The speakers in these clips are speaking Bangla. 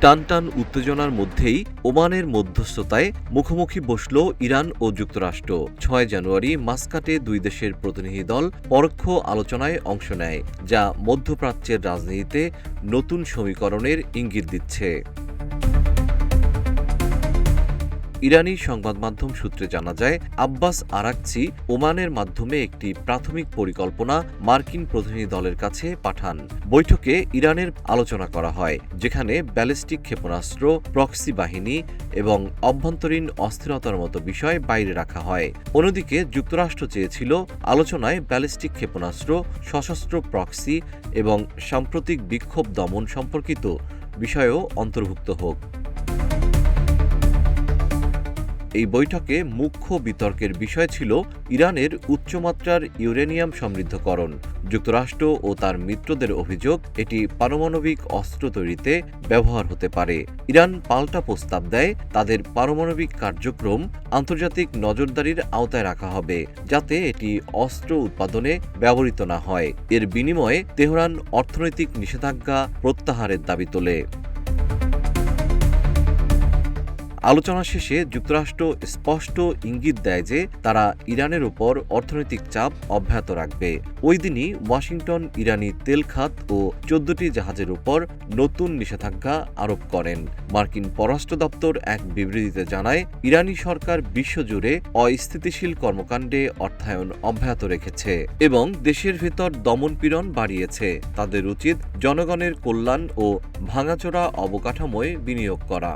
টানটান উত্তেজনার মধ্যেই ওমানের মধ্যস্থতায় মুখোমুখি বসল ইরান ও যুক্তরাষ্ট্র। ৬ জানুয়ারি মাস্কাটে দুই দেশের প্রতিনিধি দল পরোক্ষ আলোচনায় অংশ নেয়, যা মধ্যপ্রাচ্যের রাজনীতিতে নতুন সমীকরণের ইঙ্গিত দিচ্ছে। ইরানি সংবাদ মাধ্যম সূত্রে জানা যায়, আব্বাস আরাকচি ওমানের মাধ্যমে একটি প্রাথমিক পরিকল্পনা মার্কিন প্রতিনিধি দলের কাছে পাঠান। বৈঠকে ইরানের আলোচনা করা হয়, যেখানে ব্যালিস্টিক ক্ষেপণাস্ত্র, প্রক্সি বাহিনী এবং অভ্যন্তরীণ অস্থিরতার মতো বিষয় বাইরে রাখা হয়। অন্যদিকে যুক্তরাষ্ট্র চেয়েছিল আলোচনায় ব্যালিস্টিক ক্ষেপণাস্ত্র, সশস্ত্র প্রক্সি এবং সাম্প্রতিক বিক্ষোভ দমন সম্পর্কিত বিষয়ও অন্তর্ভুক্ত হোক। এই বৈঠকে মুখ্য বিতর্কের বিষয় ছিল ইরানের উচ্চমাত্রার ইউরেনিয়াম সমৃদ্ধকরণ। যুক্তরাষ্ট্র ও তার মিত্রদের অভিযোগ, এটি পারমাণবিক অস্ত্র তৈরিতে ব্যবহার হতে পারে। ইরান পাল্টা প্রস্তাব দেয়, তাদের পারমাণবিক কার্যক্রম আন্তর্জাতিক নজরদারির আওতায় রাখা হবে, যাতে এটি অস্ত্র উৎপাদনে ব্যবহৃত না হয়। এর বিনিময়ে তেহরান অর্থনৈতিক নিষেধাজ্ঞা প্রত্যাহারের দাবি তোলে। আলোচনা শেষে যুক্তরাষ্ট্র স্পষ্ট ইঙ্গিত দেয় যে তারা ইরানের উপর অর্থনৈতিক চাপ অব্যাহত রাখবে। ওই দিনই ওয়াশিংটন ইরানি তেল খাত ও ১৪টি জাহাজের উপর নতুন নিষেধাজ্ঞা আরোপ করেন। মার্কিন পররাষ্ট্র দপ্তর এক বিবৃতিতে জানায়, ইরানি সরকার বিশ্বজুড়ে অস্থিতিশীল কর্মকাণ্ডে অর্থায়ন অব্যাহত রেখেছে এবং দেশের ভেতর দমনপীড়ন বাড়িয়েছে। তাদের উচিত জনগণের কল্যাণ ও ভাঙাচোরা অবকাঠামোয় বিনিয়োগ করা।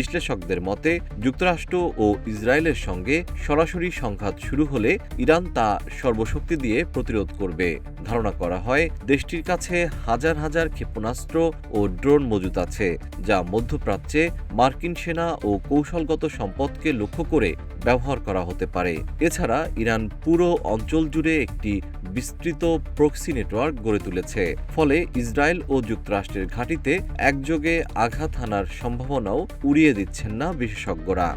বিশ্লেষকদের মতে, যুক্তরাষ্ট্র ও ইসরায়েলের সঙ্গে সরাসরি সংঘাত শুরু হলে ইরান তা সর্বশক্তি দিয়ে প্রতিরোধ করবে। ধারণা করা হয়, দেশটির কাছে হাজার হাজার ক্ষেপণাস্ত্র ও ড্রোন মজুত আছে, যা মধ্যপ্রাচ্যে মার্কিন সেনা ও কৌশলগত সম্পদকে লক্ষ্য করে ব্যবহার করা হতে পারে। এছাড়া ইরান পুরো অঞ্চল জুড়ে একটি বিস্তৃত প্রক্সি নেটওয়ার্ক গড়ে তুলেছে, ফলে ইসরায়েল ও যুক্তরাষ্ট্রের ঘাঁটিতে একযোগে আঘাত হানার সম্ভাবনাও উড়িয়ে দিচ্ছেন না বিশেষজ্ঞরা।